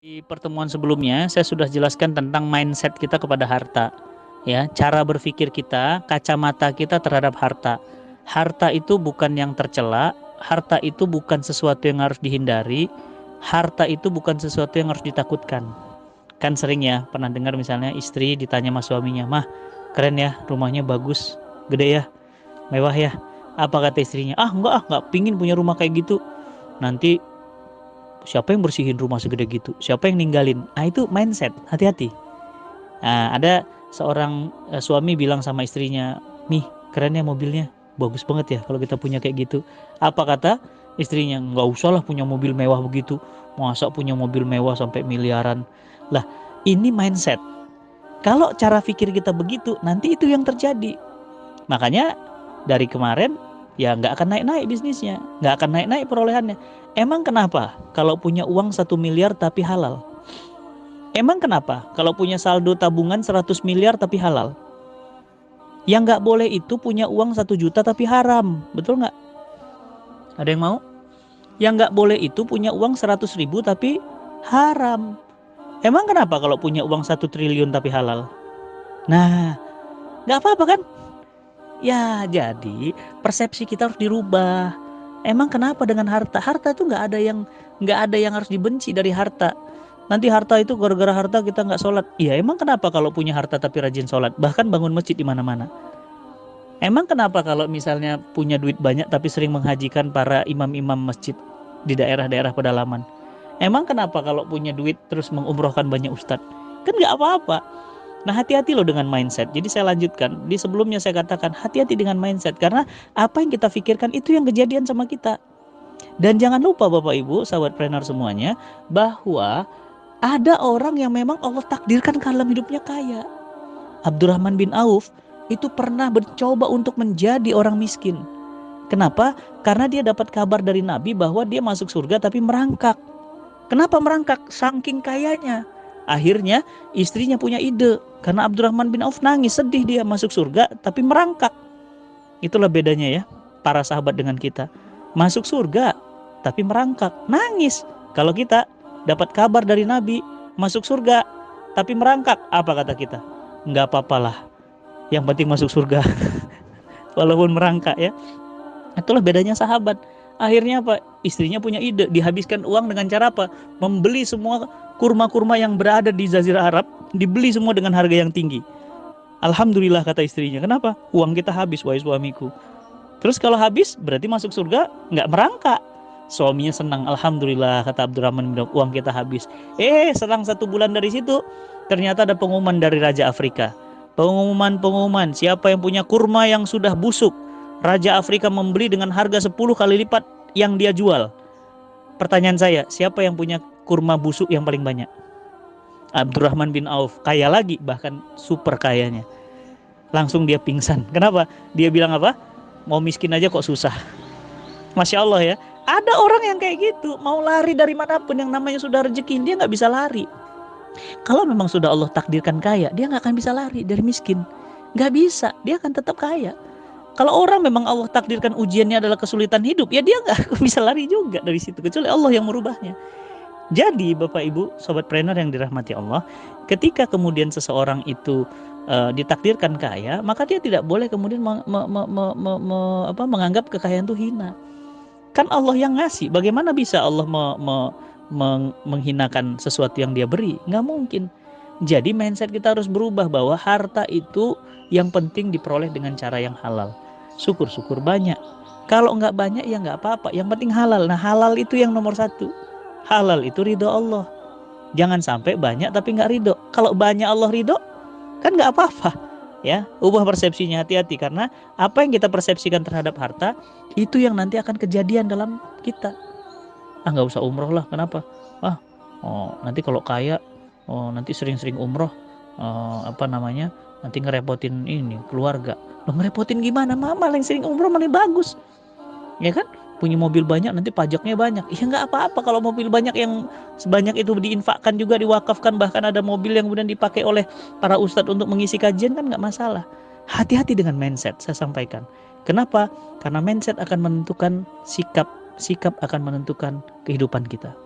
Di pertemuan sebelumnya, saya sudah jelaskan tentang mindset kita kepada harta. Ya, cara berpikir kita, kacamata kita terhadap harta. Harta itu bukan yang tercela, harta itu bukan sesuatu yang harus dihindari, harta itu bukan sesuatu yang harus ditakutkan. Kan sering ya, pernah dengar misalnya istri ditanya sama suaminya, "Mah, keren ya, rumahnya bagus, gede ya, mewah ya." Apa kata istrinya? "Ah, enggak pingin punya rumah kayak gitu. Nanti siapa yang bersihin rumah segede gitu? Siapa yang ninggalin?" Ah, itu mindset, hati-hati. Nah, ada seorang suami bilang sama istrinya, "Nih, keren ya mobilnya, bagus banget ya kalau kita punya kayak gitu." Apa kata istrinya? "Nggak usah lah punya mobil mewah begitu. Masa punya mobil mewah sampai miliaran." Lah, ini mindset. Kalau cara pikir kita begitu, nanti itu yang terjadi. Makanya dari kemarin ya nggak akan naik-naik bisnisnya, nggak akan naik-naik perolehannya. Emang kenapa kalau punya uang 1 miliar tapi halal? Emang kenapa kalau punya saldo tabungan 100 miliar tapi halal? Yang nggak boleh itu punya uang 1 juta tapi haram, betul nggak? Ada yang mau? Yang nggak boleh itu punya uang 100 ribu tapi haram. Emang kenapa kalau punya uang 1 triliun tapi halal? Nah, nggak apa-apa kan? Ya, jadi persepsi kita harus dirubah. Emang kenapa dengan harta? Harta itu nggak ada yang harus dibenci dari harta. Nanti harta itu gara-gara harta kita nggak sholat. Iya, emang kenapa kalau punya harta tapi rajin sholat? Bahkan bangun masjid di mana-mana. Emang kenapa kalau misalnya punya duit banyak tapi sering menghajikan para imam-imam masjid di daerah-daerah pedalaman? Emang kenapa kalau punya duit terus mengumrohkan banyak ustadz? Kan nggak apa-apa. Nah, hati-hati loh dengan mindset. Jadi saya lanjutkan. Di sebelumnya saya katakan hati-hati dengan mindset. Karena apa yang kita pikirkan itu yang kejadian sama kita. Dan jangan lupa Bapak Ibu, sahabat trainer semuanya, bahwa ada orang yang memang Allah takdirkan ke alam hidupnya kaya. Abdurrahman bin Auf itu pernah mencoba untuk menjadi orang miskin. Kenapa? Karena dia dapat kabar dari Nabi bahwa dia masuk surga tapi merangkak. Kenapa merangkak? Saking kayanya. Akhirnya istrinya punya ide. Karena Abdurrahman bin Auf nangis, sedih dia masuk surga tapi merangkak. Itulah bedanya ya, para sahabat dengan kita. Masuk surga tapi merangkak, nangis. Kalau kita dapat kabar dari Nabi, masuk surga tapi merangkak, apa kata kita? Nggak apa-apalah, yang penting masuk surga. Walaupun merangkak ya. Itulah bedanya sahabat. Akhirnya apa? Istrinya punya ide, dihabiskan uang dengan cara apa? Membeli semua kurma-kurma yang berada di Jazirah Arab, dibeli semua dengan harga yang tinggi. Alhamdulillah kata istrinya. Kenapa? Uang kita habis, wahai suamiku. Terus kalau habis berarti masuk surga nggak merangkak. Suaminya senang. Alhamdulillah kata Abdurrahman bin Auf, uang kita habis. Selang 1 bulan dari situ ternyata ada pengumuman dari Raja Afrika. Pengumuman siapa yang punya kurma yang sudah busuk, Raja Afrika membeli dengan harga 10 kali lipat yang dia jual. Pertanyaan saya, siapa yang punya kurma busuk yang paling banyak? Abdurrahman bin Auf. Kaya lagi, bahkan super kayanya. Langsung dia pingsan. Kenapa? Dia bilang apa? Mau miskin aja kok susah. Masya Allah ya. Ada orang yang kayak gitu, mau lari dari manapun yang namanya sudah rezeki, dia nggak bisa lari. Kalau memang sudah Allah takdirkan kaya, dia nggak akan bisa lari dari miskin. Nggak bisa, dia akan tetap kaya. Kalau orang memang Allah takdirkan ujiannya adalah kesulitan hidup, ya dia nggak bisa lari juga dari situ, kecuali Allah yang merubahnya. Jadi Bapak Ibu, Sobat Trainer yang dirahmati Allah, ketika kemudian seseorang itu ditakdirkan kaya, maka dia tidak boleh kemudian menganggap kekayaan itu hina. Kan Allah yang ngasih, bagaimana bisa Allah menghinakan sesuatu yang dia beri? Nggak mungkin. Jadi mindset kita harus berubah bahwa harta itu yang penting diperoleh dengan cara yang halal. Syukur-syukur banyak. Kalau nggak banyak ya nggak apa-apa. Yang penting halal. Nah, halal itu yang nomor 1. Halal itu ridho Allah. Jangan sampai banyak tapi nggak ridho. Kalau banyak Allah ridho, kan nggak apa-apa. Ya, ubah persepsinya, hati-hati. Karena apa yang kita persepsikan terhadap harta, itu yang nanti akan kejadian dalam kita. Nggak usah umroh lah, kenapa? Nanti kalau kaya, nanti sering-sering umroh, nanti ngerepotin ini keluarga. Loh, ngerepotin gimana? Mama yang sering umroh malah bagus, ya kan? Punya mobil banyak nanti pajaknya banyak. Ya nggak apa-apa kalau mobil banyak, yang sebanyak itu diinfakkan juga, diwakafkan, bahkan ada mobil yang kemudian dipakai oleh para ustadz untuk mengisi kajian, kan nggak masalah. Hati-hati dengan mindset, saya sampaikan. Kenapa? Karena mindset akan menentukan sikap akan menentukan kehidupan kita.